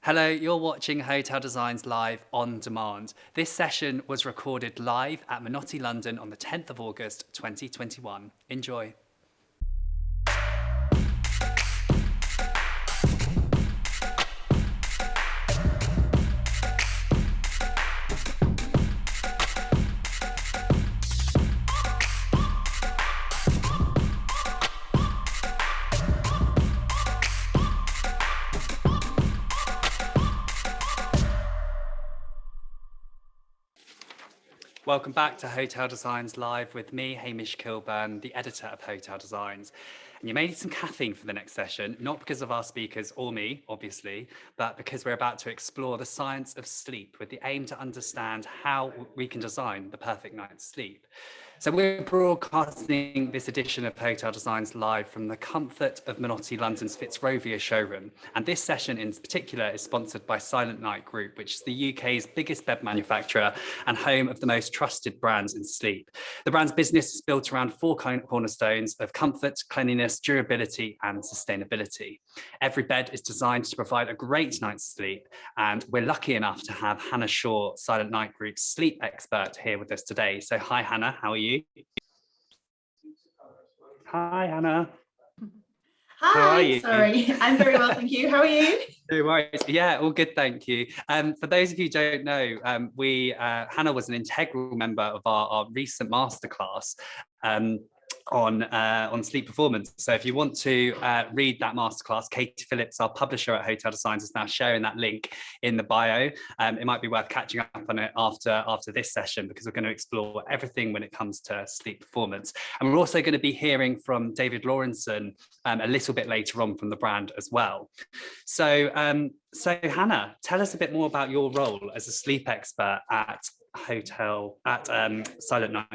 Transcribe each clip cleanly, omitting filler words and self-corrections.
Hello, you're watching Hotel Designs Live on demand. This session was recorded live at Minotti London on the 10th of August 2021. Enjoy. Welcome back to Hotel Designs Live with me, Hamish Kilburn, the editor of Hotel Designs. And you may need some caffeine for the next session, not because of our speakers or me, obviously, but because we're about to explore the science of sleep with the aim to understand how we can design the perfect night's sleep. So we're broadcasting this edition of Hotel Designs live from the comfort of Minotti London's Fitzrovia showroom. And this session in particular is sponsored by Silentnight Group, which is the UK's biggest bed manufacturer and home of the most trusted brands in sleep. The brand's business is built around four cornerstones of comfort, cleanliness, durability, and sustainability. Every bed is designed to provide a great night's sleep. And we're lucky enough to have Hannah Shaw, Silentnight Group's sleep expert, here with us today. So hi, Hannah, how are you? Hi, Hannah. Hi, how are you? Sorry, I'm very well, thank you. How are you? No worries. Yeah, all good, thank you. For those of you who don't know, Hannah was an integral member of our recent masterclass on sleep performance. So if you want to read that masterclass, Katie Phillips, our publisher at Hotel Designs, is now sharing that link in the bio. It might be worth catching up on it after this session, because we're going to explore everything when it comes to sleep performance. And we're also going to be hearing from David Lawrenson a little bit later on from the brand as well. So Hannah, tell us a bit more about your role as a sleep expert at Silentnight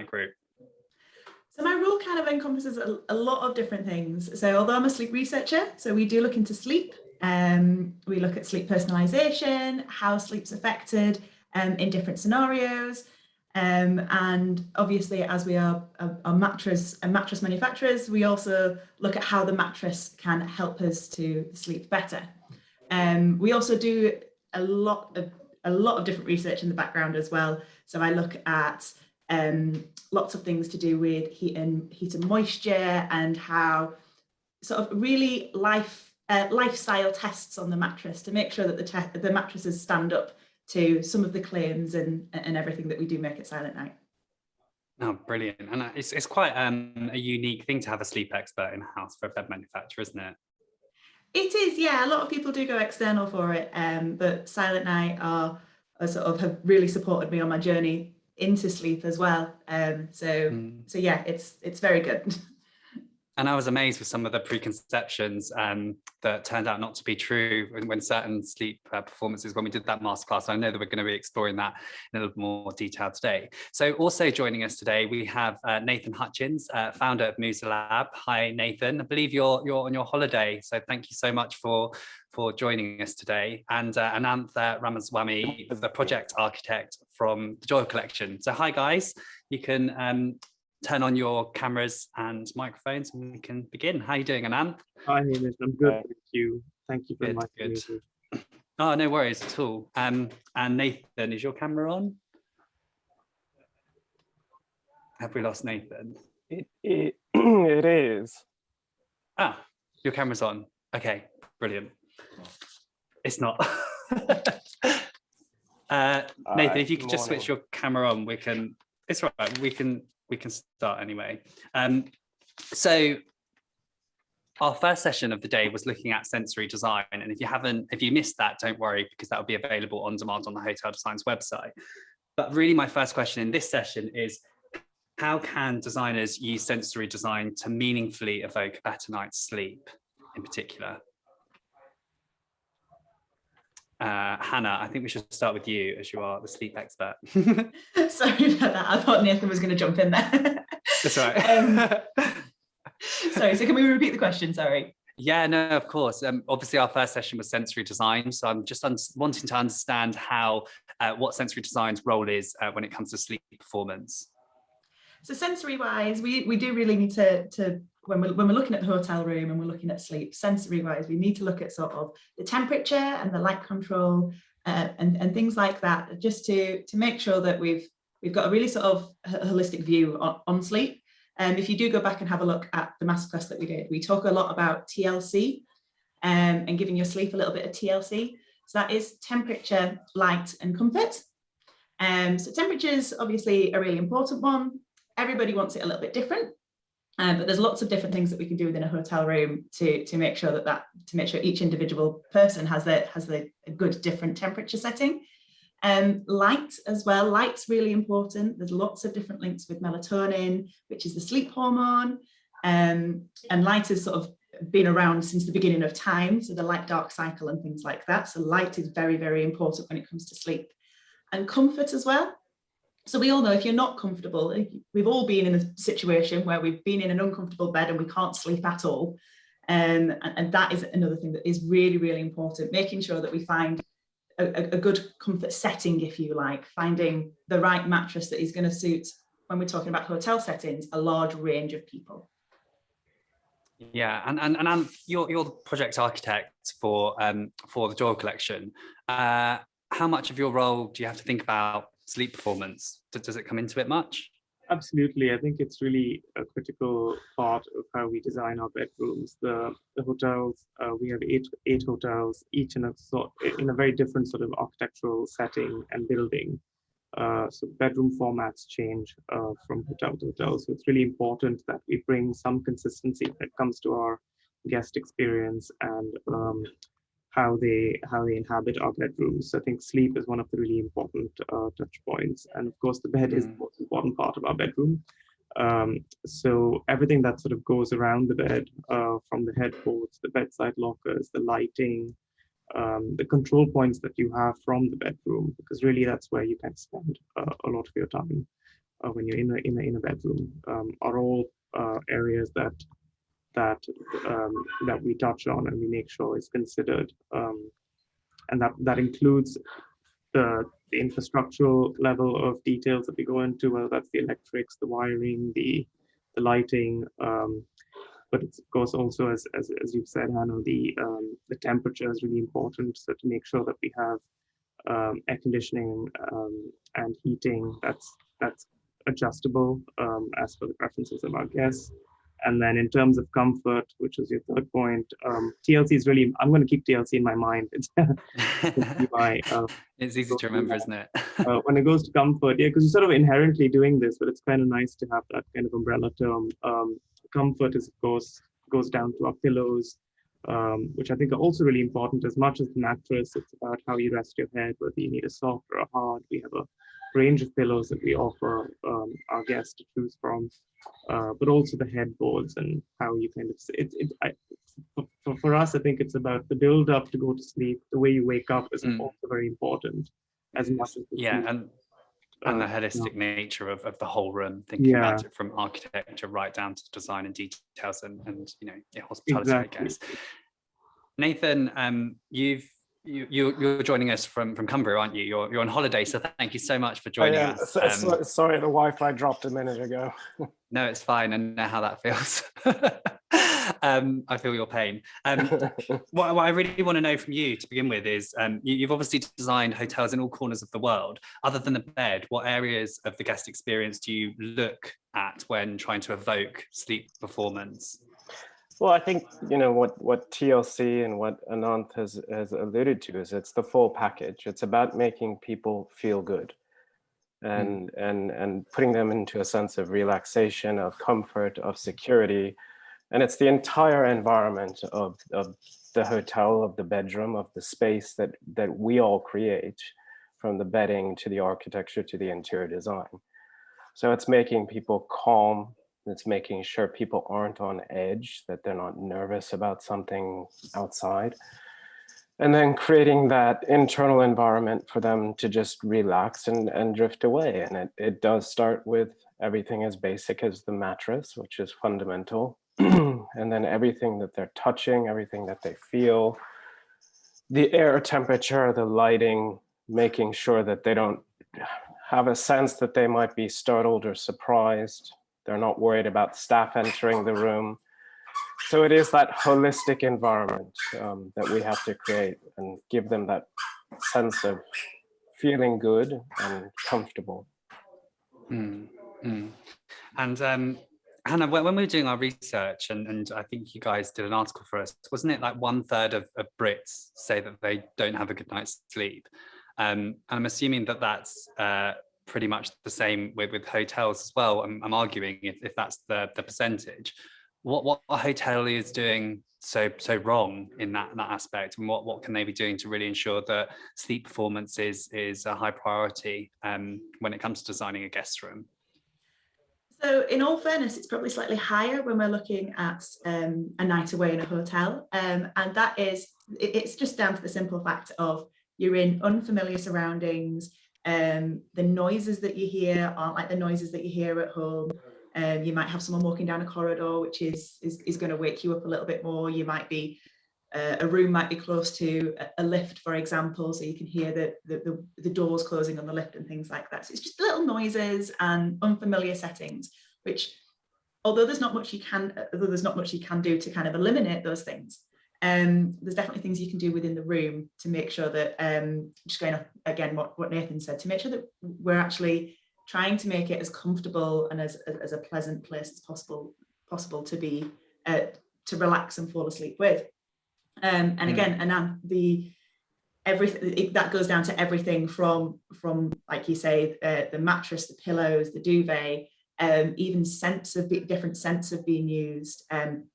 Group. So my role kind of encompasses a lot of different things. So although I'm a sleep researcher, so we do look into sleep. We look at sleep personalization, how sleep's affected in different scenarios. And obviously, as we are mattress manufacturers, we also look at how the mattress can help us to sleep better. We also do a lot of different research in the background as well. So I look at lots of things to do with heat and moisture, and how sort of really lifestyle tests on the mattress to make sure that the mattresses stand up to some of the claims and everything that we do make at Silentnight. Oh, brilliant. And it's quite a unique thing to have a sleep expert in-house for a bed manufacturer, isn't it? It is, yeah. A lot of people do go external for it, but Silentnight are sort of have really supported me on my journey into sleep as well. So yeah, it's very good. And I was amazed with some of the preconceptions that turned out not to be true when certain sleep performances, when we did that masterclass. I know that we're going to be exploring that in a little more detail today. So also joining us today, we have Nathan Hutchins, founder of Muza Lab. Hi, Nathan. I believe you're on your holiday, so thank you so much for joining us today. And Ananth Ramaswamy, the project architect from the Doyle collection. So hi, guys. You can turn on your cameras and microphones and we can begin. How are you doing, Ananth? Hi, Hamish. I'm good, thank you. Thank you very much. Good. Oh, no worries at all. And Nathan, is your camera on? Have we lost Nathan? It is. Ah, your camera's on. Okay, brilliant. It's not. Nathan, if you could just switch your camera on, we can. It's all right. We can start anyway. So our first session of the day was looking at sensory design, and if you missed that, don't worry, because that will be available on demand on the Hotel Designs website. But really, my first question in this session is, how can designers use sensory design to meaningfully evoke a better night's sleep in particular? Hannah, I think we should start with you, as you are the sleep expert. Sorry about that. I thought Nathan was going to jump in there. That's right. Sorry, so can we repeat the question? Sorry. Yeah, no, of course. Obviously, our first session was sensory design. So I'm just wanting to understand what sensory design's role is when it comes to sleep performance. So sensory wise, we do really need to when we're looking at the hotel room and we're looking at sleep, sensory wise, we need to look at sort of the temperature and the light control and things like that, just to make sure that we've got a really sort of holistic view on sleep. If you do go back and have a look at the masterclass that we did, we talk a lot about TLC and giving your sleep a little bit of TLC. So that is temperature, light, and comfort. So temperature is obviously a really important one. Everybody wants it a little bit different, but there's lots of different things that we can do within a hotel room to make sure to make sure each individual person has a good different temperature setting. Light as well. Light's really important. There's lots of different links with melatonin, which is the sleep hormone, and light has sort of been around since the beginning of time. So the light dark cycle and things like that. So light is very, very important when it comes to sleep. And comfort as well. So we all know if you're not comfortable, we've all been in a situation where we've been in an uncomfortable bed and we can't sleep at all. And that is another thing that is really, really important, making sure that we find a good comfort setting, if you like, finding the right mattress that is going to suit, when we're talking about hotel settings, a large range of people. Yeah, and you're the project architect for the Doyle collection. How much of your role do you have to think about sleep performance? Does it come into it much? Absolutely. I think it's really a critical part of how we design our bedrooms. The hotels, we have eight hotels, each in a very different sort of architectural setting and building. So bedroom formats change from hotel to hotel. So it's really important that we bring some consistency when it comes to our guest experience and how they inhabit our bedrooms. So I think sleep is one of the really important touch points. And of course, the bed is the most important part of our bedroom. So everything that sort of goes around the bed, from the headboards, the bedside lockers, the lighting, the control points that you have from the bedroom, because really that's where you can spend a lot of your time when you're in a bedroom, are all areas that we touch on and we make sure is considered, and that includes the infrastructural level of details that we go into, whether that's the electrics, the wiring, the lighting, but it's of course also, as you've said, Hannah, the temperature is really important. So to make sure that we have air conditioning and heating that's adjustable as per the preferences of our guests. And then in terms of comfort, which is your third point, TLC is really, I'm going to keep TLC in my mind. It's it's easy to remember, isn't it? When it goes to comfort, yeah, because you're sort of inherently doing this, but it's kind of nice to have that kind of umbrella term. Comfort is, of course, goes down to our pillows, which I think are also really important as much as the mattress. It's about how you rest your head, whether you need a soft or a hard. We have a range of pillows that we offer our guests to choose from, but also the headboards and how you kind of, for us, I think it's about the build up to go to sleep. The way you wake up is also very important, as much as and the holistic nature of the whole room, thinking about it from architecture right down to design and details and hospitality, exactly. I guess. Nathan, you're joining us from Cumbria, aren't you? You're on holiday, so thank you so much for joining us. Sorry, the Wi-Fi dropped a minute ago. No, it's fine. I know how that feels. I feel your pain. What I really want to know from you to begin with is, you've obviously designed hotels in all corners of the world. Other than the bed, what areas of the guest experience do you look at when trying to evoke sleep performance? Well, I think, what TLC and what Ananth has alluded to is it's the full package. It's about making people feel good and putting them into a sense of relaxation, of comfort, of security. And it's the entire environment of the hotel, of the bedroom, of the space that we all create, from the bedding to the architecture to the interior design. So it's making people calm. It's making sure people aren't on edge, that they're not nervous about something outside. And then creating that internal environment for them to just relax and drift away. And it does start with everything as basic as the mattress, which is fundamental. And then everything that they're touching, everything that they feel, the air temperature, the lighting, making sure that they don't have a sense that they might be startled or surprised. They're not worried about staff entering the room. So it is that holistic environment that we have to create and give them that sense of feeling good and comfortable. Mm, mm. And Hannah, when we were doing our research, and I think you guys did an article for us, wasn't it like 1/3 of Brits say that they don't have a good night's sleep? And I'm assuming that that's pretty much the same with hotels as well. I'm arguing if that's the percentage. What a hotelier is doing so wrong in that aspect, and what can they be doing to really ensure that sleep performance is a high priority when it comes to designing a guest room? So in all fairness, it's probably slightly higher when we're looking at a night away in a hotel. And that is, it's just down to the simple fact of you're in unfamiliar surroundings. The noises that you hear aren't like the noises that you hear at home. You might have someone walking down a corridor, which is going to wake you up a little bit more. You might be, a room might be close to a lift, for example, so you can hear the doors closing on the lift and things like that. So it's just little noises and unfamiliar settings, which, although there's not much you can do to kind of eliminate those things, there's definitely things you can do within the room to make sure that, just going off again what Nathan said, to make sure that we're actually trying to make it as comfortable and as a pleasant place as possible to be to relax and fall asleep with. And again, Ananth, everything that goes down to everything from like you say, the mattress, the pillows, the duvet, even different scents of being used,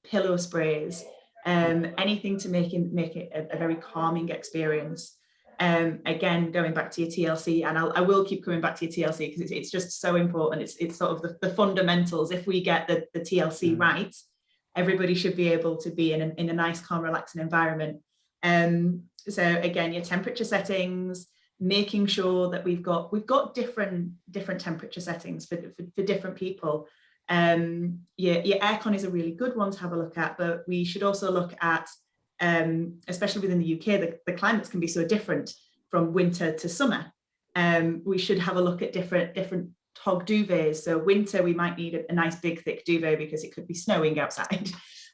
pillow sprays, anything to make it a very calming experience. Again, going back to your TLC, and I will keep coming back to your TLC because it's just so important. It's sort of the fundamentals. If we get the TLC right, everybody should be able to be in a nice, calm, relaxing environment. So again, your temperature settings, making sure that we've got different temperature settings for different people. Your aircon is a really good one to have a look at, but we should also look at, especially within the UK, the climates can be so different from winter to summer. We should have a look at different tog duvets. So winter, we might need a nice big thick duvet because it could be snowing outside.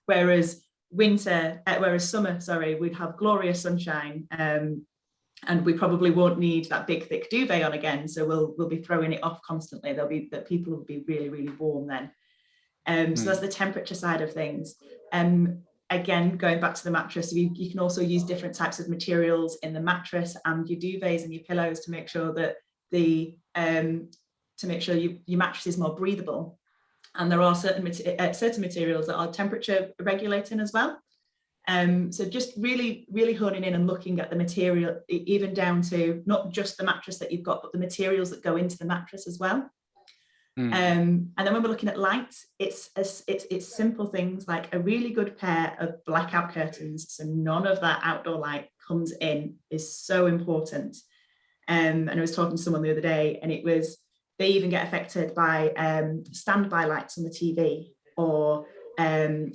Whereas summer, we'd have glorious sunshine, and we probably won't need that big thick duvet on again. So we'll be throwing it off constantly. People will be really, really warm then. So that's the temperature side of things. Again, going back to the mattress, you can also use different types of materials in the mattress and your duvets and your pillows to make sure that your mattress is more breathable. And there are certain materials that are temperature regulating as well. So just really, really honing in and looking at the material, even down to not just the mattress that you've got, but the materials that go into the mattress as well. And then when we're looking at light, it's simple things like a really good pair of blackout curtains, so none of that outdoor light comes in, is so important. And I was talking to someone the other day, and they even get affected by standby lights on the TV, or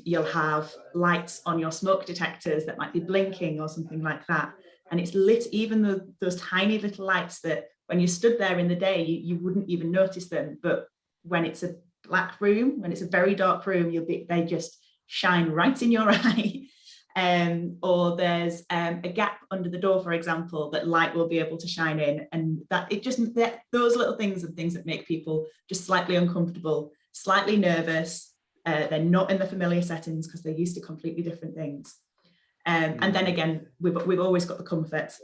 you'll have lights on your smoke detectors that might be blinking or something like that. And it's lit, even those tiny little lights that when you stood there in the day, you wouldn't even notice them. But when it's a black room, when it's a very dark room, they just shine right in your eye. Or there's a gap under the door, for example, that light will be able to shine in, and those little things and things that make people just slightly uncomfortable, slightly nervous. They're not in the familiar settings because they're used to completely different things. And then again, we've always got the comfort.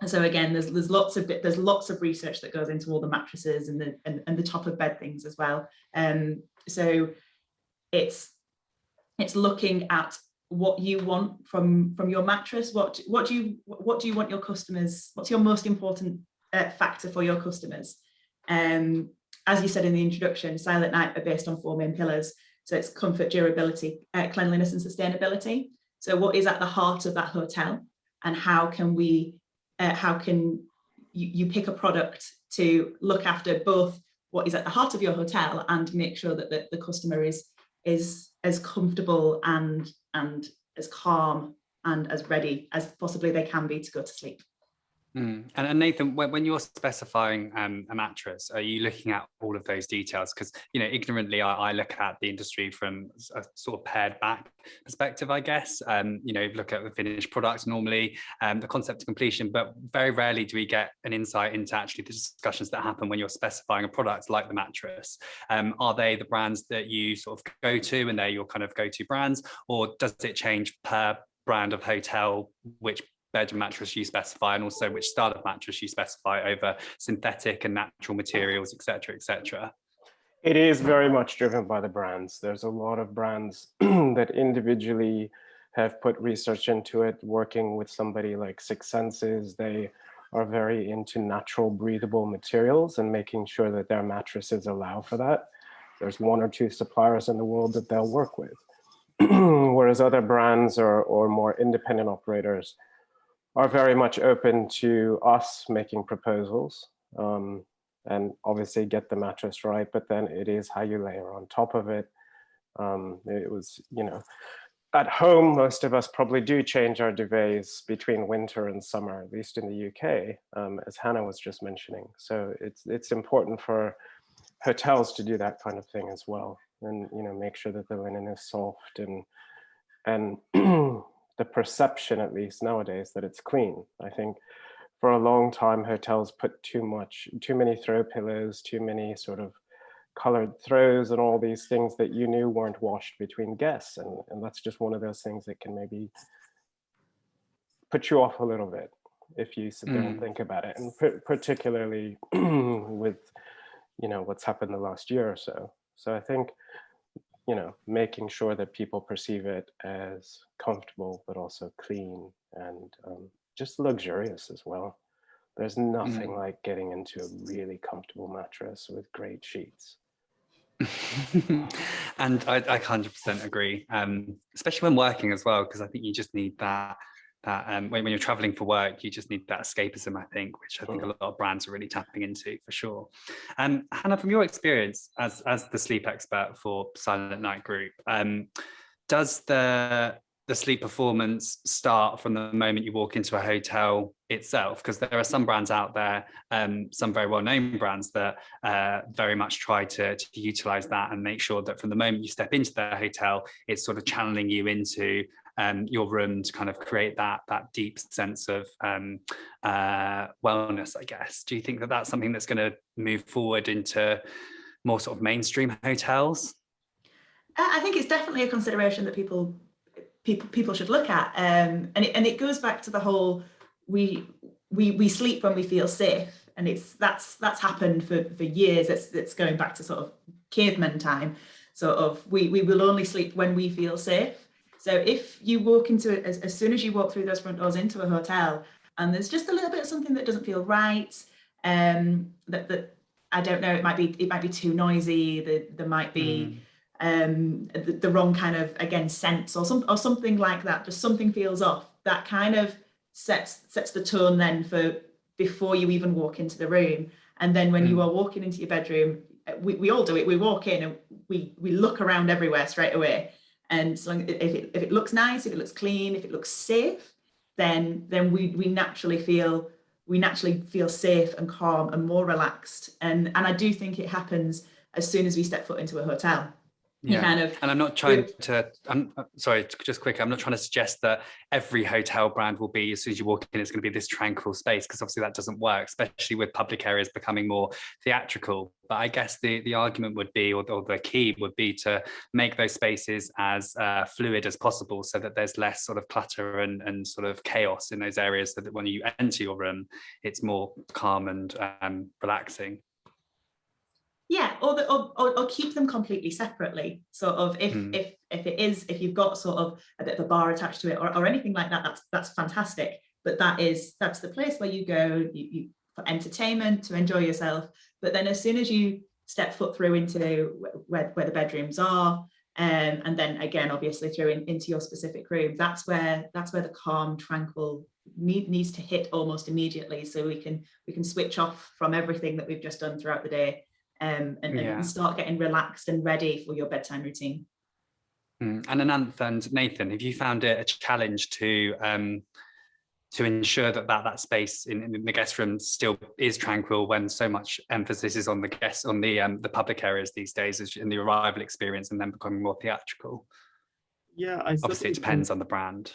So again, there's lots of research that goes into all the mattresses and the top of bed things as well. So it's looking at what you want from your mattress. What do you want your customers? What's your most important factor for your customers? As you said in the introduction, Silentnight are based on 4 main pillars. So it's comfort, durability, cleanliness, and sustainability. So what is at the heart of that hotel, and how can you pick a product to look after both what is at the heart of your hotel and make sure that the customer is as comfortable and as calm and as ready as possibly they can be to go to sleep. And Nathan, when you're specifying a mattress, are you looking at all of those details? Because, ignorantly, I look at the industry from a sort of pared back perspective, I guess. Look at the finished product normally, the concept to completion, but very rarely do we get an insight into actually the discussions that happen when you're specifying a product like the mattress. Are they the brands that you sort of go to and they're your kind of go-to brands, or does it change per brand of hotel, which bed and mattress you specify, and also which style of mattress you specify over synthetic and natural materials, etc., etc.? It is very much driven by the brands. There's a lot of brands that individually have put research into it, working with somebody like Six Senses. They are very into natural breathable materials and making sure that their mattresses allow for that. There's one or two suppliers in the world that they'll work with. Whereas other brands or more independent operators are very much open to us making proposals, and obviously get the mattress right, but then it is how you layer on top of it. It was, at home, most of us probably do change our duvets between winter and summer, at least in the UK, as Hannah was just mentioning. So it's important for hotels to do that kind of thing as well, and make sure that the linen is soft and the perception, at least nowadays, that it's clean. I think for a long time, hotels put too many throw pillows, too many sort of colored throws and all these things that you knew weren't washed between guests. And that's just one of those things that can maybe put you off a little bit if you sit there and think about it. And particularly with, what's happened the last year or so. So I think, making sure that people perceive it as comfortable, but also clean and just luxurious as well. There's nothing like getting into a really comfortable mattress with great sheets. And I 100% agree, especially when working as well, because I think you just need that when you're traveling for work, you just need that escapism, I think, which I think a lot of brands are really tapping into for sure. Hannah, from your experience as the sleep expert for Silentnight Group, does the sleep performance start from the moment you walk into a hotel itself? Because there are some brands out there, some very well-known brands that very much try to utilize that and make sure that from the moment you step into their hotel, it's sort of channeling you into your room to kind of create that deep sense of wellness, I guess. Do you think that that's something that's going to move forward into more sort of mainstream hotels? I think it's definitely a consideration that people should look at, and it goes back to the whole we sleep when we feel safe, and that's happened for years. It's going back to sort of caveman time. Sort of we will only sleep when we feel safe. So if you walk into it, as soon as you walk through those front doors into a hotel, and there's just a little bit of something that doesn't feel right, that I don't know, it might be too noisy. There might be the wrong kind of, again, sense or something like that. Just something feels off. That kind of sets the tone then for before you even walk into the room. And then when you are walking into your bedroom, we all do it. We walk in and we look around everywhere straight away. And so if it looks nice, if it looks clean, if it looks safe, then we naturally feel safe and calm and more relaxed. And I do think it happens as soon as we step foot into a hotel. Yeah, and I'm not trying to, I'm sorry, just quick, I'm not trying to suggest that every hotel brand will be, as soon as you walk in, it's going to be this tranquil space, because obviously that doesn't work, especially with public areas becoming more theatrical. But I guess the argument would be, or the key would be, to make those spaces as fluid as possible, so that there's less sort of clutter and sort of chaos in those areas, so that when you enter your room, it's more calm and relaxing. Yeah, or keep them completely separately. Sort of if you've got sort of a bit of a bar attached to it or anything like that, that's fantastic. But that's the place where you go you for entertainment, to enjoy yourself. But then as soon as you step foot through into where the bedrooms are, and then again obviously through into your specific room, that's where the calm, tranquil needs to hit almost immediately, so we can switch off from everything that we've just done throughout the day. And start getting relaxed and ready for your bedtime routine. And Ananth and Nathan, have you found it a challenge to to ensure that space in the guest room still is tranquil when so much emphasis is on the guests, on the public areas these days, in the arrival experience, and then becoming more theatrical? Yeah, Obviously it depends on the brand.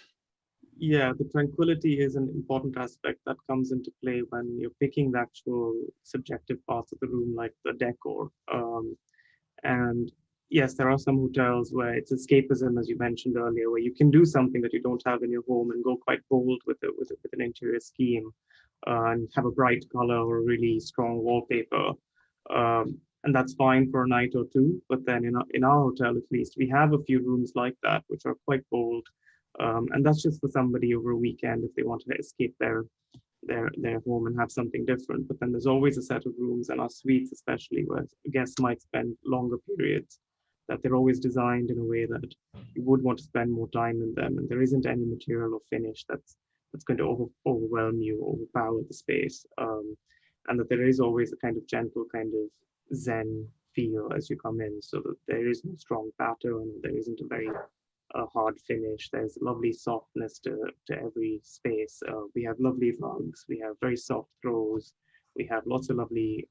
Yeah, the tranquility is an important aspect that comes into play when you're picking the actual subjective parts of the room, like the decor. And yes, there are some hotels where it's escapism, as you mentioned earlier, where you can do something that you don't have in your home and go quite bold with an interior scheme, and have a bright color or really strong wallpaper. And that's fine for a night or two. But then in our hotel, at least, we have a few rooms like that, which are quite bold. And that's just for somebody over a weekend if they want to escape their home and have something different. But then there's always a set of rooms, and our suites especially, where guests might spend longer periods, that they're always designed in a way that you would want to spend more time in them, and there isn't any material or finish that's going to overwhelm you, overpower the space, and that there is always a kind of gentle, kind of zen feel as you come in, so that there is no strong pattern, there isn't a very hard finish. There's lovely softness to every space. We have lovely rugs. We have very soft throws. We have lots of lovely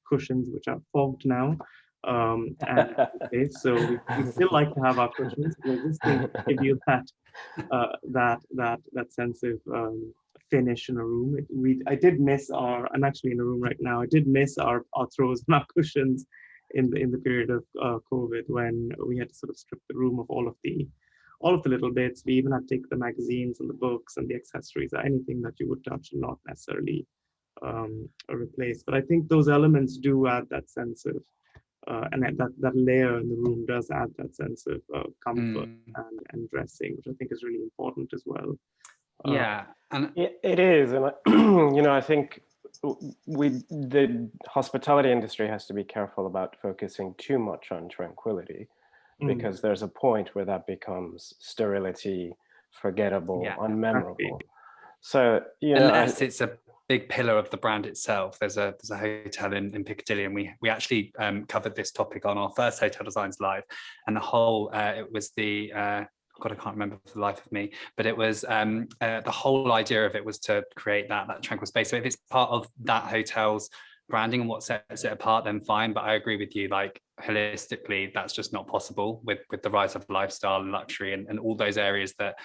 cushions, which are fogged now. And okay, so we still like to have our cushions. We're just going to give you that sense of finish in a room. I did miss I'm actually in a room right now. I did miss our throws and our cushions in the period of COVID, when we had to sort of strip the room of all of the little bits. We even had to take the magazines and the books and the accessories, or anything that you would touch and not necessarily replace. But I think those elements do add that sense of, and that layer in the room does add that sense of comfort and dressing, which I think is really important as well. Yeah, and it is, and I think the hospitality industry has to be careful about focusing too much on tranquility, because there's a point where that becomes sterility, forgettable, unmemorable. So unless it's a big pillar of the brand itself. There's a hotel in Piccadilly, and we actually covered this topic on our first Hotel Designs Live, and the whole it was the God, I can't remember for the life of me, but it was the whole idea of it was to create that tranquil space. So if it's part of that hotel's branding and what sets it apart, then fine. But I agree with you, like holistically, that's just not possible with the rise of lifestyle and luxury and all those areas that,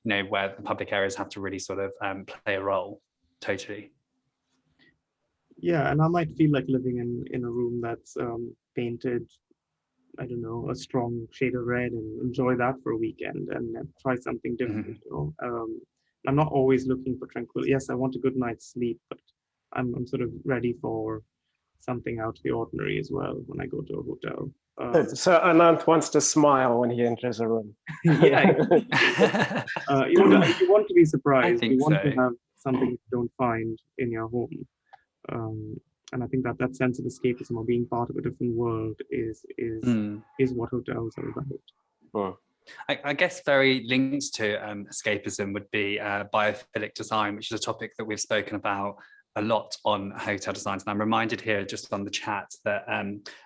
where the public areas have to really sort of play a role. Totally. Yeah, and I might feel like living in a room that's painted, I don't know, a strong shade of red, and enjoy that for a weekend and try something different. I'm not always looking for tranquility. Yes, I want a good night's sleep, but I'm sort of ready for something out of the ordinary as well when I go to a hotel. So Ananth wants to smile when he enters a room. Yeah. You want to be surprised. You want to have something you don't find in your home. And I think that sense of escapism or being part of a different world is what hotels are about. I guess very linked to escapism would be biophilic design, which is a topic that we've spoken about a lot on Hotel Designs. And I'm reminded here just on the chat that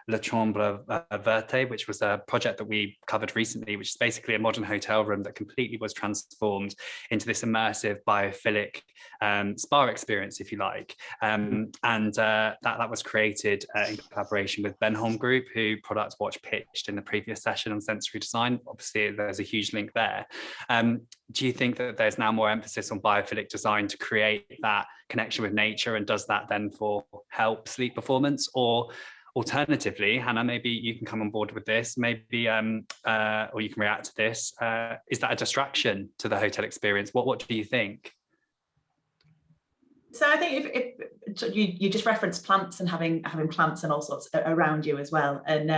La Chambre Verte, which was a project that we covered recently, which is basically a modern hotel room that completely was transformed into this immersive biophilic spa experience, if you like. And that was created in collaboration with Ben Holm Group, who Product Watch pitched in the previous session on sensory design. Obviously, there's a huge link there. Do you think that there's now more emphasis on biophilic design to create that connection with nature, and does that then help sleep performance? Or alternatively, Hannah, maybe you can come on board with this, maybe or you can react to this, is that a distraction to the hotel experience? What do you think? So I think if you just referenced plants and having plants and all sorts around you as well, and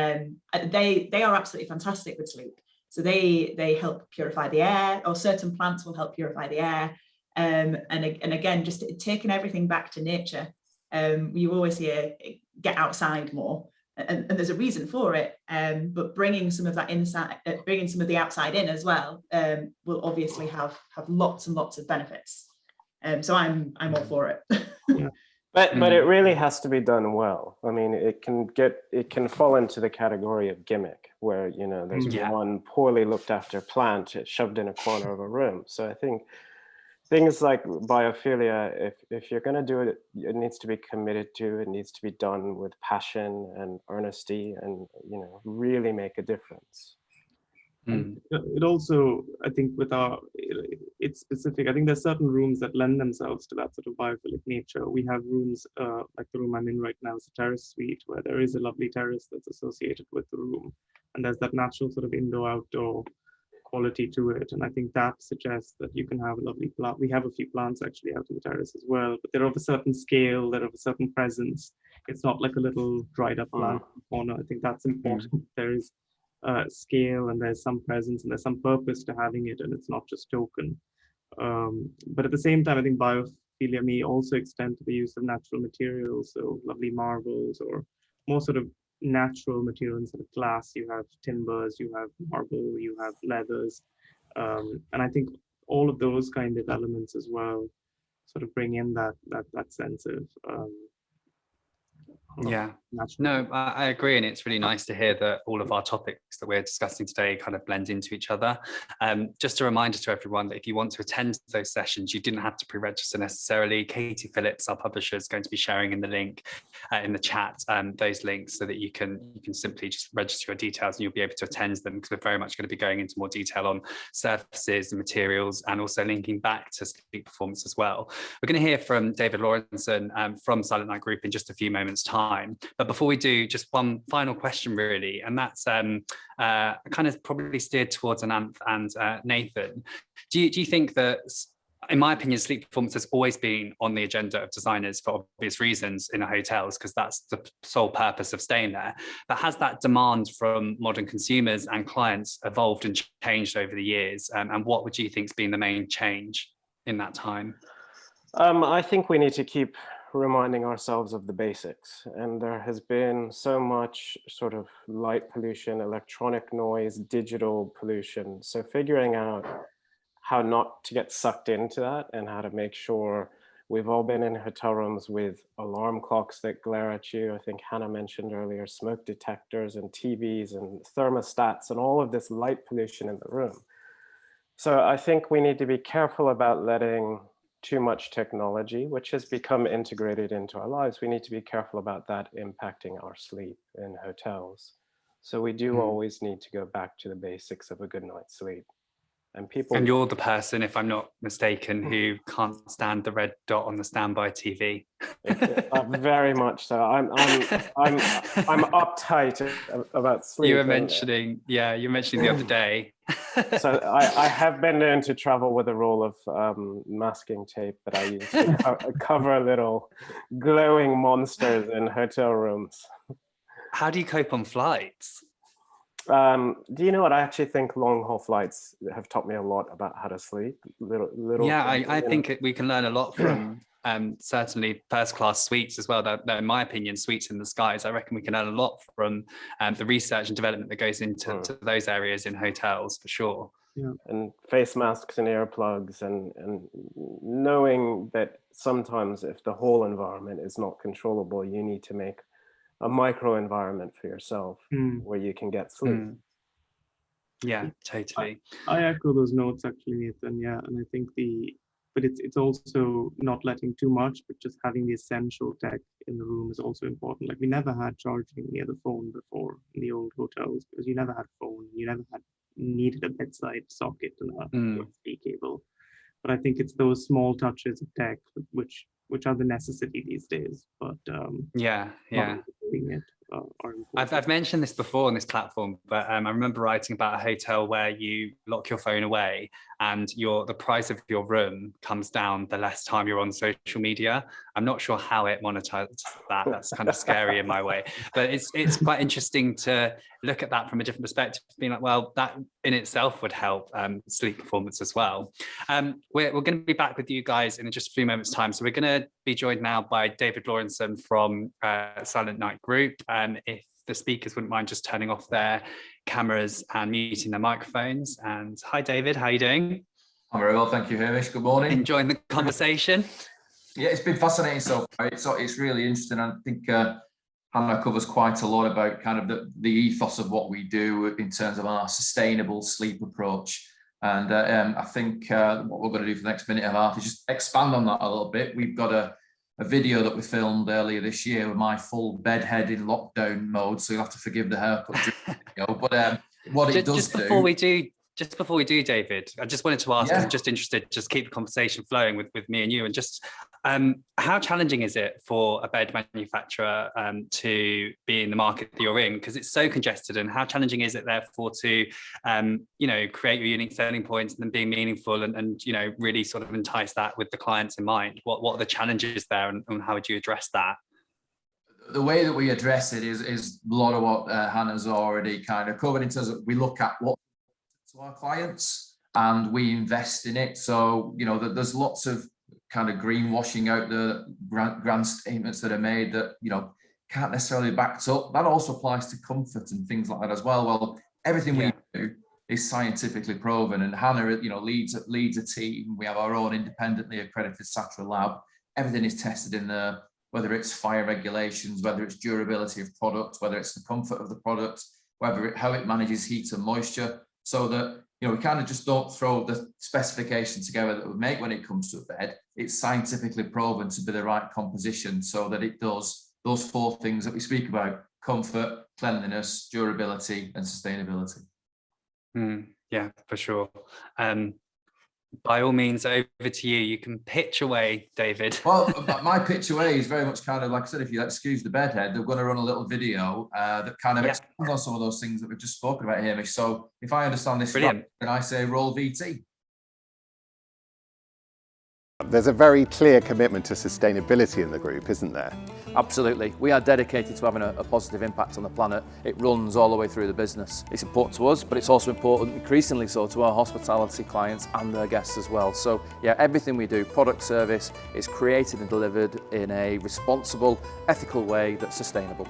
they are absolutely fantastic with sleep. So they help purify the air, or certain plants will help purify the air. And again, just taking everything back to nature. You always hear get outside more, and there's a reason for it. But bringing some of that inside, bringing some of the outside in as well, will obviously have lots and lots of benefits. So I'm all for it. Yeah. But it really has to be done well. I mean, it can fall into the category of gimmick, where there's one poorly looked after plant shoved in a corner of a room. So I think things like biophilia, if you're going to do it, it needs to be committed to, it needs to be done with passion and earnesty, and really make a difference. And it also, I think, it's specific. I think there's certain rooms that lend themselves to that sort of biophilic nature. We have rooms like the room I'm in right now is a terrace suite, where there is a lovely terrace that's associated with the room, and there's that natural sort of indoor-outdoor quality to it. And I think that suggests that you can have a lovely plant. We have a few plants actually out on the terrace as well, but they're of a certain scale, they're of a certain presence. It's not like a little dried up plant in the corner. I think that's important. There is scale, and there's some presence, and there's some purpose to having it, and it's not just token. But at the same time, I think biophilia may also extend to the use of natural materials, so lovely marbles or more sort of natural material instead of glass. You have timbers, you have marble, you have leathers, and I think all of those kind of elements as well sort of bring in that sense of yeah, natural. no, I agree, and it's really nice to hear that all of our topics that we're discussing today kind of blend into each other. Just a reminder to everyone that if you want to attend those sessions, you didn't have to pre-register necessarily. Katie Phillips, our publisher, is going to be sharing in the link in the chat those links, so that you can simply just register your details and you'll be able to attend them, because we're very much going to be going into more detail on surfaces and materials, and also linking back to sleep performance as well. We're going to hear from David Lawrenson from Silentnight Group in just a few moments' time. But before we do, just one final question really, and that's kind of probably steered towards Ananth and Nathan. Do you think that, in my opinion, sleep performance has always been on the agenda of designers for obvious reasons in hotels, because that's the sole purpose of staying there? But has that demand from modern consumers and clients evolved and changed over the years? And what would you think's been the main change in that time? I think we need to keep reminding ourselves of the basics, and there has been so much sort of light pollution, electronic noise, digital pollution. So figuring out how not to get sucked into that, and how to make sure we've all been in hotel rooms with alarm clocks that glare at you. I think Hannah mentioned earlier smoke detectors and TVs and thermostats and all of this light pollution in the room. So I think we need to be careful about letting too much technology, which has become integrated into our lives. We need to be careful about that impacting our sleep in hotels. So we do always need to go back to the basics of a good night's sleep. And you're the person, if I'm not mistaken, who can't stand the red dot on the standby TV. Very much so. I'm uptight about sleep. You were mentioning, you mentioned the other day. So I have been known to travel with a roll of masking tape that I use to cover little glowing monsters in hotel rooms. How do you cope on flights? Do you know what? I actually think long haul flights have taught me a lot about how to sleep. I think we can learn a lot from certainly first class suites as well. They're, in my opinion, suites in the skies. I reckon we can learn a lot from the research and development that goes into those areas in hotels, for sure. Yeah. And face masks and earplugs, and knowing that sometimes if the whole environment is not controllable, you need to make a micro environment for yourself where you can get sleep. Yeah, totally. I echo those notes actually, Nathan. Yeah, and I think but it's also not letting too much, but just having the essential tech in the room is also important. Like, we never had charging near the phone before in the old hotels, because you never had phone, you never needed a bedside socket and a USB cable. But I think it's those small touches of tech which are the necessity these days. But I've mentioned this before on this platform, but I remember writing about a hotel where you lock your phone away and the price of your room comes down the less time you're on social media. I'm not sure how it monetizes that. That's kind of scary in my way, but it's quite interesting to look at that from a different perspective, being like, well, that in itself would help sleep performance as well. We're going to be back with you guys in just a few moments' time. So we're going to be joined now by David Lawrenson from Silentnight Group. If the speakers wouldn't mind just turning off their cameras and muting their microphones. And hi, David, how are you doing? I'm very well, thank you, Hamish. Good morning. Enjoying the conversation? Yeah, it's been fascinating so far. It's really interesting. I think Hannah covers quite a lot about kind of the ethos of what we do in terms of our sustainable sleep approach. And I think what we're going to do for the next minute and a half is just expand on that a little bit. We've got a video that we filmed earlier this year with my full bed head in lockdown mode, so you'll have to forgive the haircut during the video. But what it does just before we do, David, I just wanted to ask, because I'm just interested, just keep the conversation flowing with me and you, and just how challenging is it for a bed manufacturer to be in the market that you're in, because it's so congested, and how challenging is it therefore to create your unique selling points and then being meaningful and really sort of entice that with the clients in mind? What are the challenges there, and how would you address that? The way that we address it is a lot of what Hannah's already kind of covered, in terms of we look at what to our clients and we invest in it. So there's lots of kind of greenwashing out the grand statements that are made that can't necessarily be backed up. That also applies to comfort and things like that as well. Well, everything we do is scientifically proven, and Hannah leads a team. We have our own independently accredited SATRA lab. Everything is tested in there, whether it's fire regulations, whether it's durability of product, whether it's the comfort of the product, how it manages heat and moisture, so that we kind of just don't throw the specification together that we make when it comes to a bed. It's scientifically proven to be the right composition, so that it does those 4 things that we speak about: comfort, cleanliness, durability, and sustainability. Yeah, for sure. By all means, over to you. You can pitch away, David. Well, my pitch away is very much kind of, like I said, if you excuse the bedhead, they're going to run a little video that kind of expands on some of those things that we've just spoken about, Hamish. So if I understand this right, then I say roll VT. There's a very clear commitment to sustainability in the group, isn't there? Absolutely. We are dedicated to having a positive impact on the planet. It runs all the way through the business. It's important to us, but it's also important, increasingly so, to our hospitality clients and their guests as well. So yeah, everything we do, product, service, is created and delivered in a responsible, ethical way that's sustainable.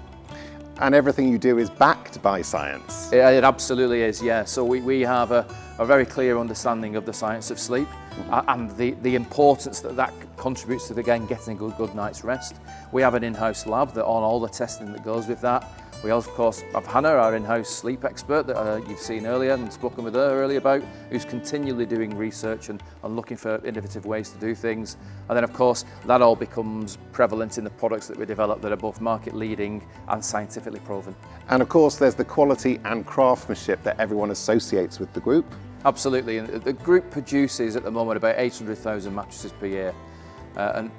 And everything you do is backed by science. It absolutely is, yeah. So we have a very clear understanding of the science of sleep and the importance that contributes to, again, getting a good night's rest. We have an in-house lab that on all the testing that goes with that. We also, of course, have Hannah, our in-house sleep expert that you've seen earlier and spoken with her earlier about, who's continually doing research and looking for innovative ways to do things. And then, of course, that all becomes prevalent in the products that we develop that are both market leading and scientifically proven. And of course, there's the quality and craftsmanship that everyone associates with the group. Absolutely. And the group produces at the moment about 800,000 mattresses per year. And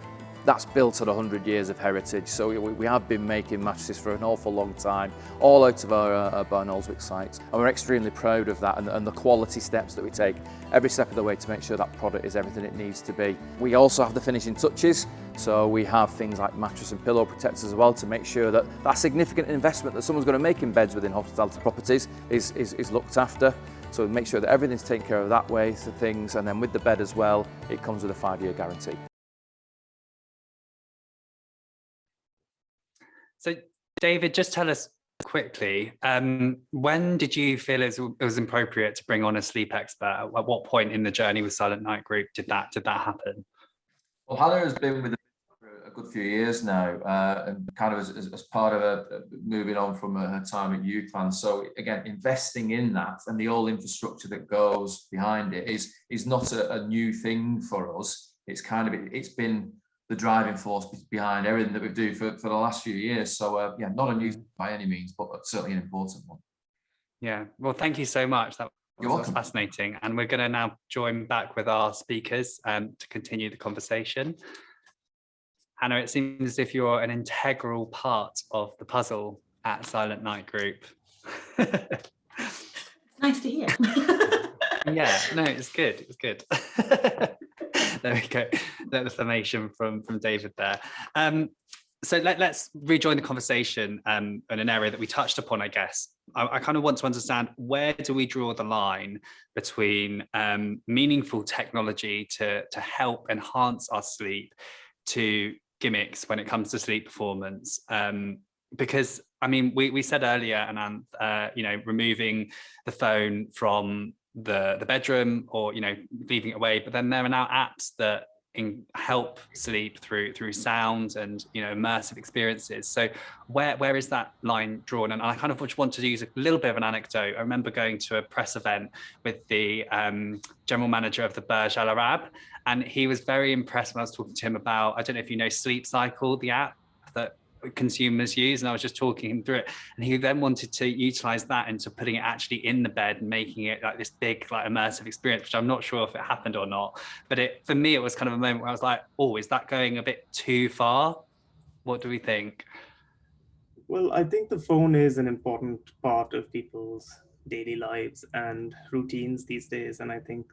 that's built on 100 years of heritage. So we have been making mattresses for an awful long time, all out of our Barnoldswick site. And we're extremely proud of that and the quality steps that we take every step of the way to make sure that product is everything it needs to be. We also have the finishing touches. So we have things like mattress and pillow protectors as well, to make sure that that significant investment that someone's going to make in beds within hospitality properties is looked after. So we make sure that everything's taken care of that way to things. And then with the bed as well, it comes with a 5-year guarantee. So, David, just tell us quickly, when did you feel it was appropriate to bring on a sleep expert? At what point in the journey with Silentnight Group did that happen? Well, Hannah has been with us for a good few years now, and kind of as part of moving on from her time at UCLan. So again, investing in that and the whole infrastructure that goes behind it is not a new thing for us. It's been the driving force behind everything that we do for the last few years. So yeah, not a new thing by any means, but certainly an important one. Yeah, well, thank you so much. That was fascinating. And we're going to now join back with our speakers to continue the conversation. Hannah, it seems as if you're an integral part of the puzzle at Silentnight Group. Nice to hear. Yeah, no, it's good. It's good. There we go. That affirmation from David there. So let's rejoin the conversation in an area that we touched upon, I guess. I kind of want to understand, where do we draw the line between meaningful technology to help enhance our sleep to gimmicks when it comes to sleep performance? Because, I mean, we said earlier, Ananth, removing the phone from the bedroom or leaving it away, but then there are now apps that help sleep through sound and immersive experiences. So where is that line drawn? And I kind of just want to use a little bit of an anecdote. I remember going to a press event with the general manager of the Burj Al Arab, and he was very impressed when I was talking to him about, I don't know if you know Sleep Cycle, the app that consumers use, and I was just talking him through it, and he then wanted to utilize that into putting it actually in the bed and making it like this big like immersive experience, which I'm not sure if it happened or not, but for me it was kind of a moment where I was like, oh, is that going a bit too far? What do we think? Well, I think the phone is an important part of people's daily lives and routines these days, and I think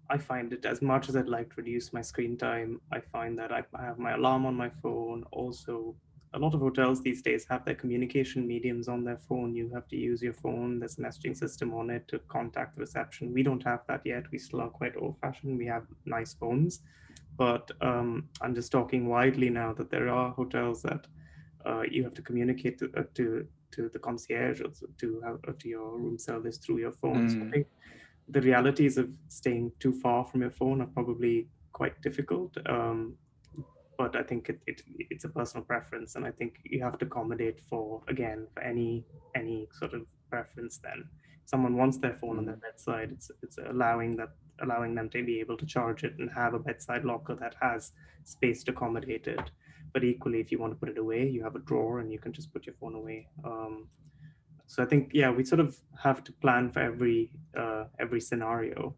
I find it, as much as I'd like to reduce my screen time, I find that I have my alarm on my phone. Also, a lot of hotels these days have their communication mediums on their phone. You have to use your phone. There's a messaging system on it to contact the reception. We don't have that yet. We still are quite old-fashioned. We have nice phones. But I'm just talking widely now that there are hotels that you have to communicate to the concierge or to your room service through your phone. So I think the realities of staying too far from your phone are probably quite difficult, but I think it's a personal preference, and I think you have to accommodate for any sort of preference. Then if someone wants their phone on their bedside, it's allowing them to be able to charge it and have a bedside locker that has space to accommodate it. But equally, if you want to put it away, you have a drawer and you can just put your phone away. So I think, yeah, we sort of have to plan for every scenario.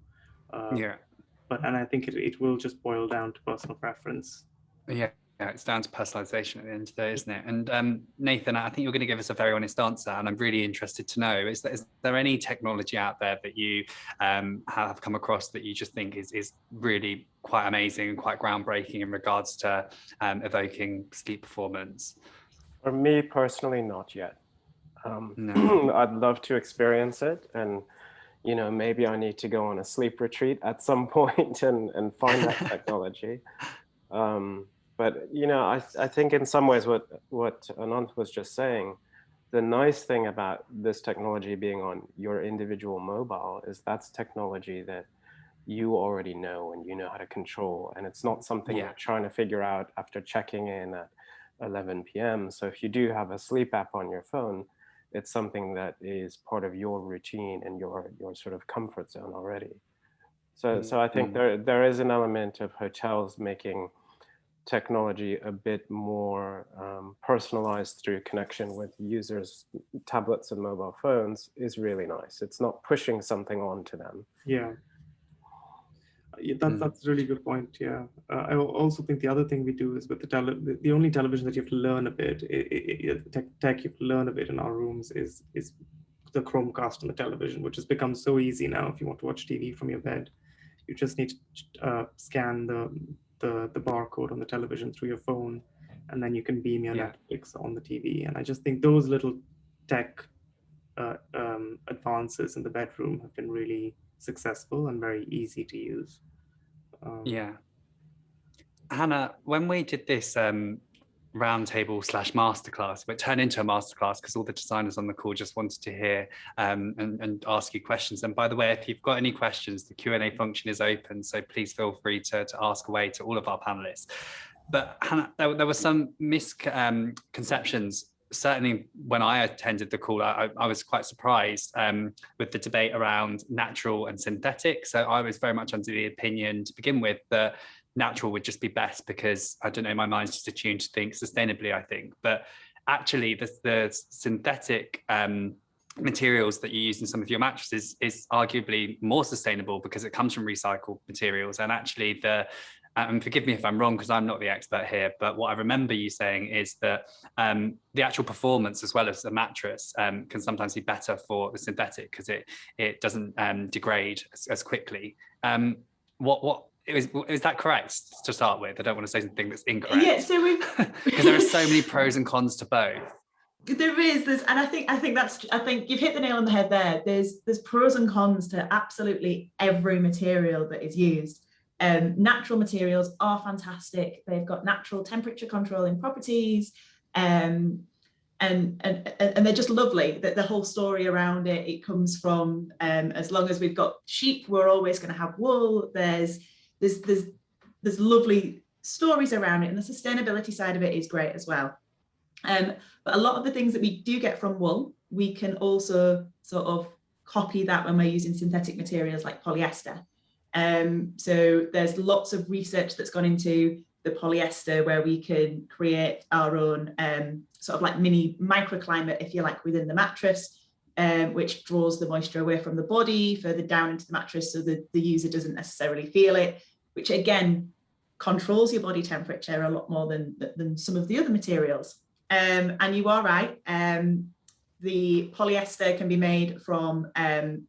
And I think it will just boil down to personal preference. Yeah, it's down to personalization at the end of the day, isn't it? And Nathan, I think you're going to give us a very honest answer, and I'm really interested to know, is there any technology out there that you have come across that you just think is really quite amazing and quite groundbreaking in regards to evoking sleep performance? For me personally, not yet. No. I'd love to experience it, and maybe I need to go on a sleep retreat at some point and find that technology. But I think in some ways what Ananth was just saying, the nice thing about this technology being on your individual mobile is that's technology that you already know and you know how to control, and it's not something you're trying to figure out after checking in at 11 p.m. So if you do have a sleep app on your phone, it's something that is part of your routine and your sort of comfort zone already. So I think there is an element of hotels making technology a bit more personalized through connection with users' tablets and mobile phones is really nice. It's not pushing something onto them. Yeah. That's a really good point. Yeah, I also think the other thing we do is with the only television that you have to learn a bit, tech you have to learn a bit in our rooms is the Chromecast on the television, which has become so easy now. If you want to watch TV from your bed, you just need to scan the barcode on the television through your phone, and then you can beam your Netflix on the TV. And I just think those little tech advances in the bedroom have been really successful and very easy to use. Hannah, when we did this roundtable / masterclass, but turned into a masterclass because all the designers on the call just wanted to hear and ask you questions. And by the way, if you've got any questions, the Q&A function is open, so please feel free to ask away to all of our panelists. But Hannah, there were some misconceptions. Certainly when I attended the call, I was quite surprised with the debate around natural and synthetic. So I was very much under the opinion to begin with that natural would just be best because, I don't know, my mind's just attuned to think sustainably, I think. But actually the synthetic materials that you use in some of your mattresses is arguably more sustainable because it comes from recycled materials. And actually and forgive me if I'm wrong because I'm not the expert here, but what I remember you saying is that the actual performance as well as the mattress can sometimes be better for the synthetic because it doesn't degrade as quickly. Is that correct to start with? I don't want to say something that's incorrect. Yeah, so because there are so many pros and cons to both. There is, and I think you've hit the nail on the head there. There's pros and cons to absolutely every material that is used. Natural materials are fantastic. They've got natural temperature controlling properties, and they're just lovely. The whole story around it comes from as long as we've got sheep, we're always going to have wool. There's there's lovely stories around it, and the sustainability side of it is great as well. But a lot of the things that we do get from wool, we can also sort of copy that when we're using synthetic materials like polyester. So there's lots of research that's gone into the polyester where we can create our own sort of like mini microclimate, if you like, within the mattress, which draws the moisture away from the body further down into the mattress so that the user doesn't necessarily feel it, which again controls your body temperature a lot more than some of the other materials. And you are right, the polyester can be made from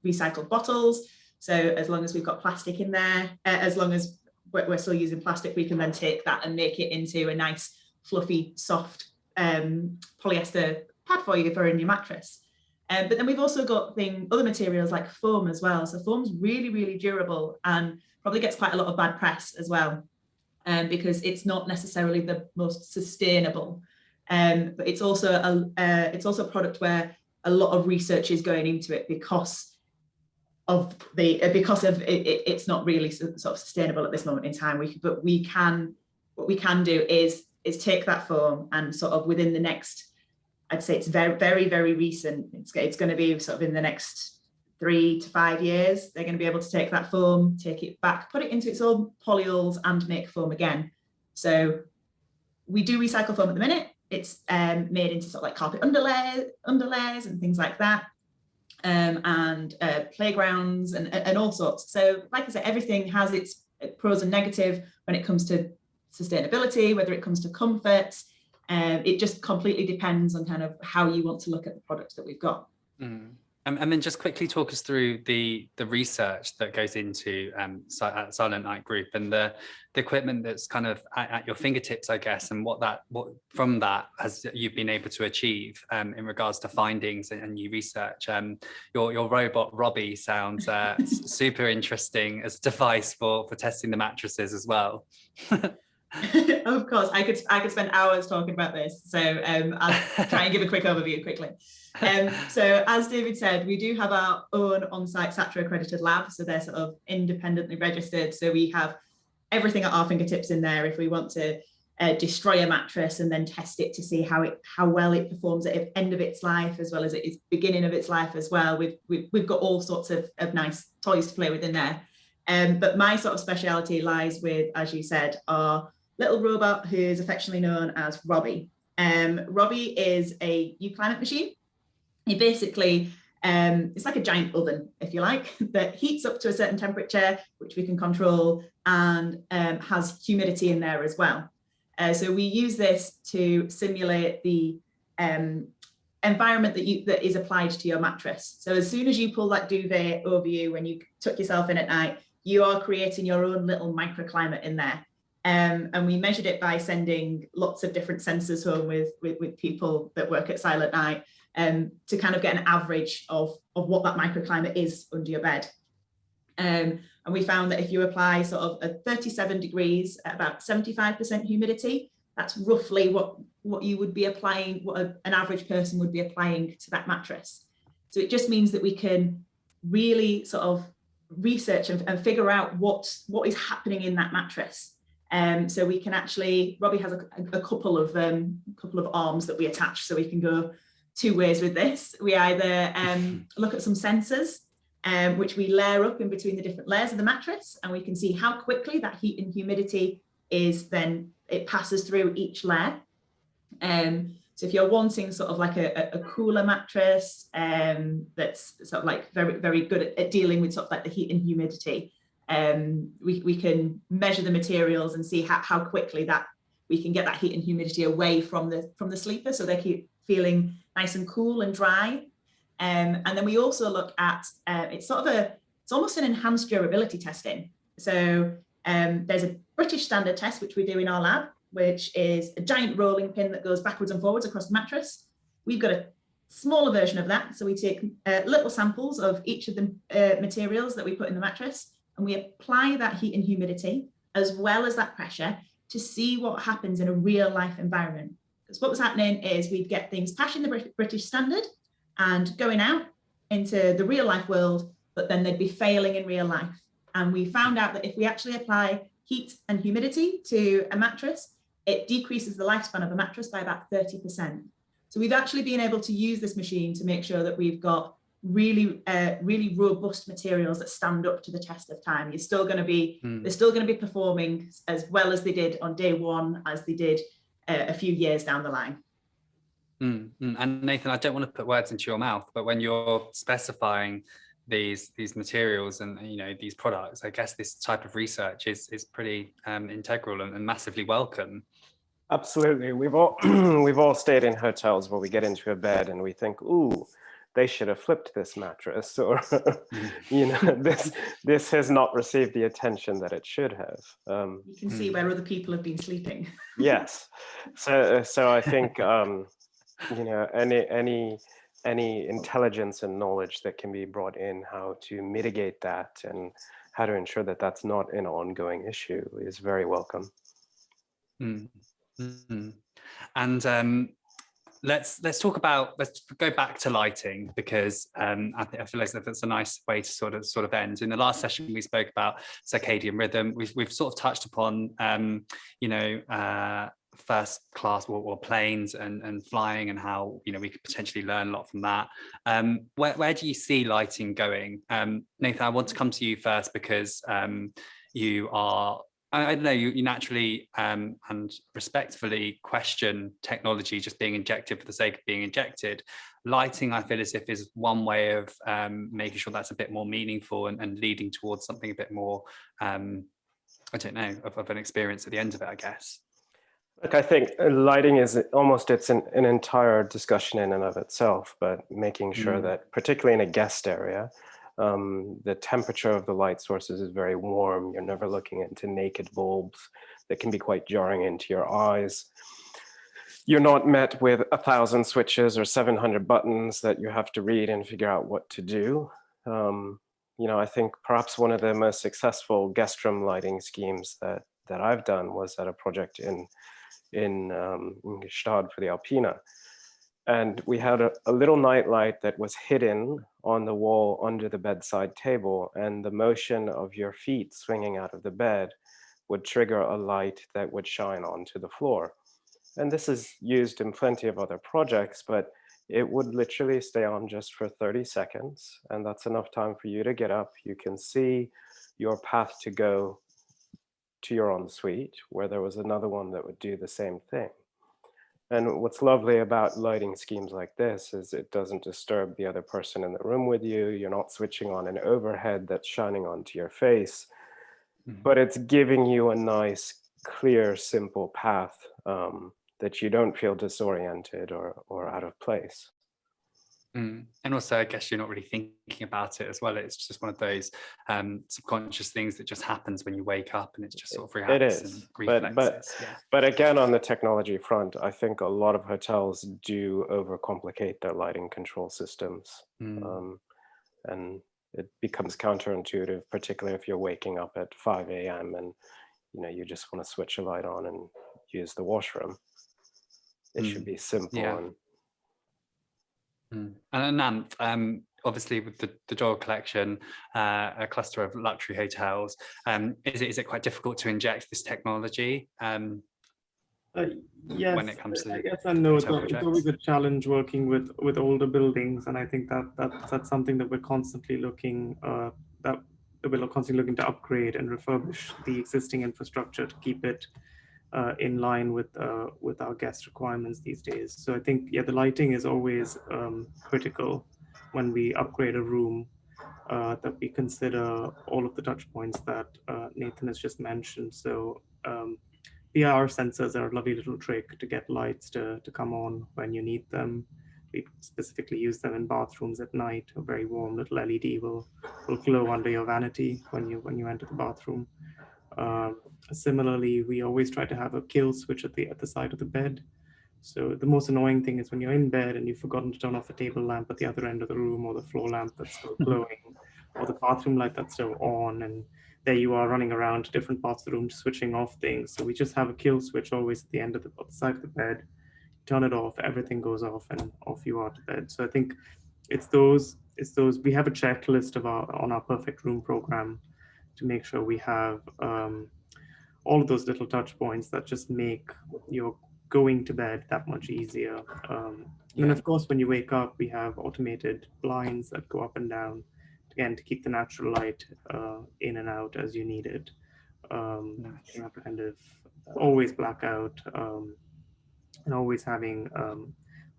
recycled bottles. So as long as we've got plastic in there, as long as we're still using plastic, we can then take that and make it into a nice, fluffy, soft polyester pad for you for in your mattress. But then we've also got other materials like foam as well. So foam's really, really durable and probably gets quite a lot of bad press as well, because it's not necessarily the most sustainable. But it's also a product where a lot of research is going into it because it's not really sort of sustainable at this moment in time. What we can do is take that foam and sort of within the next, I'd say it's very, very, very recent. It's going to be sort of in the next 3 to 5 years. They're going to be able to take that foam, take it back, put it into its own polyols and make foam again. So we do recycle foam at the minute. It's made into sort of like carpet underlayers and things like that. And playgrounds and all sorts. So like I said, everything has its pros and negatives when it comes to sustainability, whether it comes to comfort. It just completely depends on kind of how you want to look at the products that we've got. Mm. And then just quickly talk us through the research that goes into Silentnight Group and the equipment that's kind of at your fingertips, I guess, and what from that has you've been able to achieve in regards to findings and new research. Your robot Robbie sounds super interesting as a device for testing the mattresses as well. Of course, I could spend hours talking about this, so I'll try and give a quick overview quickly. So as David said, we do have our own on-site SATRA accredited lab, so they're sort of independently registered, so we have everything at our fingertips in there if we want to destroy a mattress and then test it to see how well it performs at the end of its life as well as at its beginning of its life as well. We've got all sorts of nice toys to play with in there, but my sort of speciality lies with, as you said, our little robot who is affectionately known as Robbie. Robbie is a climate machine. He basically, it's like a giant oven, if you like, that heats up to a certain temperature, which we can control, and has humidity in there as well. So we use this to simulate the environment that is applied to your mattress. So as soon as you pull that duvet over you when you tuck yourself in at night, you are creating your own little microclimate in there. And we measured it by sending lots of different sensors home with people that work at Silentnight to kind of get an average of what that microclimate is under your bed. And we found that if you apply sort of a 37 degrees at about 75% humidity, that's roughly what you would be applying, what an average person would be applying to that mattress. So it just means that we can really sort of research and figure out what is happening in that mattress. So we can actually, Robbie has a couple of arms that we attach, so we can go 2 ways with this. We either look at some sensors, which we layer up in between the different layers of the mattress, and we can see how quickly that heat and humidity it passes through each layer. So if you're wanting sort of like a cooler mattress that's sort of like very, very good at dealing with sort of like the heat and humidity, we can measure the materials and see how quickly that we can get that heat and humidity away from the sleeper, so they keep feeling nice and cool and dry. And then we also look at it's almost an enhanced durability testing. So there's a British standard test which we do in our lab, which is a giant rolling pin that goes backwards and forwards across the mattress. We've got a smaller version of that, so we take little samples of each of the materials that we put in the mattress, and we apply that heat and humidity as well as that pressure to see what happens in a real life environment. Because what was happening is we'd get things passing the British standard and going out into the real life world, but then they'd be failing in real life. And we found out that if we actually apply heat and humidity to a mattress, it decreases the lifespan of a mattress by about 30%. So we've actually been able to use this machine to make sure that we've got really, really robust materials that stand up to the test of time. You're still going to be, they're still going to be performing as well as they did on day one, as they did a few years down the line. And Nathan, I don't want to put words into your mouth, but when you're specifying these materials and these products, I guess this type of research is pretty integral and massively welcome. Absolutely. We've all we've all stayed in hotels where we get into a bed and we think, ooh, they should have flipped this mattress, or this has not received the attention that it should have. You can see where other people have been sleeping. Yes. So I think any intelligence and knowledge that can be brought in, how to mitigate that and how to ensure that that's not an ongoing issue, is very welcome. And let's talk about, let's go back to lighting, because I feel like that's a nice way to sort of end. In the last session we spoke about circadian rhythm. We've sort of touched upon first class or planes and flying, and how we could potentially learn a lot from that. Where do you see lighting going? Nathan, I want to come to you first, because you are, I don't know, you naturally and respectfully question technology just being injected for the sake of being injected. Lighting, I feel as if, is one way of making sure that's a bit more meaningful and leading towards something a bit more, I don't know, of an experience at the end of it, I guess. Look, I think lighting is almost, it's an entire discussion in and of itself, but making sure that, particularly in a guest area, the temperature of the light sources is very warm. You're never looking into naked bulbs that can be quite jarring into your eyes. You're not met with 1,000 switches or 700 buttons that you have to read and figure out what to do. I think perhaps one of the most successful guest room lighting schemes that I've done was at a project in Gstaad for the Alpina. And we had a little night light that was hidden on the wall under the bedside table, and the motion of your feet swinging out of the bed would trigger a light that would shine onto the floor. And this is used in plenty of other projects, but it would literally stay on just for 30 seconds. And that's enough time for you to get up. You can see your path to go to your ensuite, where there was another one that would do the same thing. And what's lovely about lighting schemes like this is it doesn't disturb the other person in the room with you. You're not switching on an overhead that's shining onto your face, but it's giving you a nice, clear, simple path that you don't feel disoriented or out of place. And also, I guess you're not really thinking about it as well. It's just one of those subconscious things that just happens when you wake up, and it's just sort of reacts. It is, but again, on the technology front, I think a lot of hotels do overcomplicate their lighting control systems, and it becomes counterintuitive, particularly if you're waking up at 5 a.m. and you just want to switch a light on and use the washroom. It should be simple. And Ananth, obviously with the Doyle collection, a cluster of luxury hotels, is it quite difficult to inject this technology? Yes, when it comes to yes and no. It's always a challenge working with older buildings, and I think that's something that we're constantly looking to upgrade and refurbish the existing infrastructure to keep it in line with our guest requirements these days. So I think, the lighting is always critical when we upgrade a room, that we consider all of the touch points that Nathan has just mentioned. So PIR sensors are a lovely little trick to get lights to come on when you need them. We specifically use them in bathrooms at night. A very warm little LED will glow under your vanity when you enter the bathroom. Similarly, we always try to have a kill switch at the side of the bed. So the most annoying thing is when you're in bed and you've forgotten to turn off the table lamp at the other end of the room, or the floor lamp that's still glowing, or the bathroom light that's still on, and there you are running around to different parts of the room switching off things. So we just have a kill switch always at the end of the side of the bed. Turn it off, everything goes off, and off you are to bed. So I think it's those. We have a checklist on our perfect room program to make sure we have all of those little touch points that just make your going to bed that much easier. And of course, when you wake up, we have automated blinds that go up and down, again, to keep the natural light in and out as you need it. Nice. You have to kind of always black out, and always having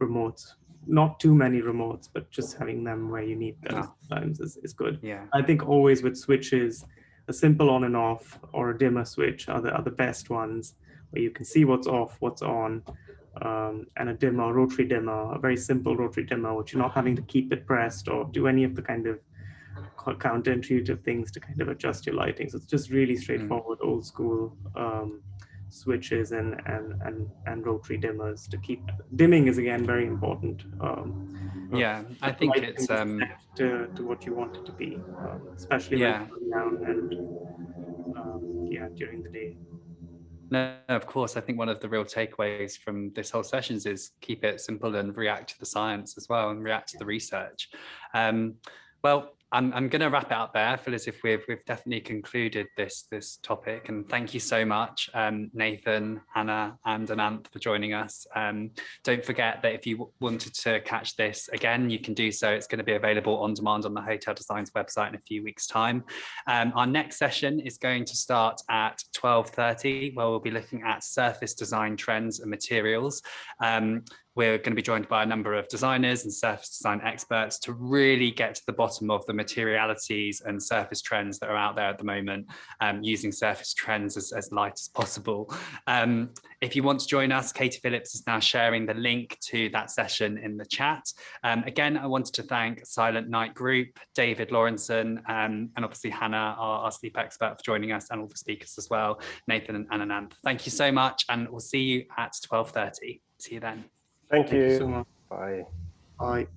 remotes, not too many remotes, but just having them where you need them sometimes is good. Yeah. I think always with switches, a simple on and off or a dimmer switch are the best ones, where you can see what's off, what's on, and a dimmer, rotary dimmer, a very simple rotary dimmer, which you're not having to keep it pressed or do any of the kind of counterintuitive things to kind of adjust your lighting. So it's just really straightforward, old school switches and rotary dimmers to keep. Dimming is again very important. Yeah, I think it's set to what you want it to be, especially when it's down and during the day. No, of course. I think one of the real takeaways from this whole sessions is keep it simple and react to the science as well, and react to the research. Well, I'm going to wrap it up there. I feel as if we've definitely concluded this topic, and thank you so much, Nathan, Hannah, and Ananth for joining us. Don't forget that if you wanted to catch this again, you can do so. It's going to be available on demand on the Hotel Designs website in a few weeks' time. Our next session is going to start at 12:30, where we'll be looking at surface design trends and materials. We're going to be joined by a number of designers and surface design experts to really get to the bottom of the materialities and surface trends that are out there at the moment, using surface trends as light as possible. If you want to join us, Katie Phillips is now sharing the link to that session in the chat. Again, I wanted to thank Silentnight Group, David Lawrenson, and obviously Hannah, our sleep expert, for joining us, and all the speakers as well, Nathan and Ananth. Thank you so much, and we'll see you at 12:30. See you then. Thank you So much. Bye. Bye.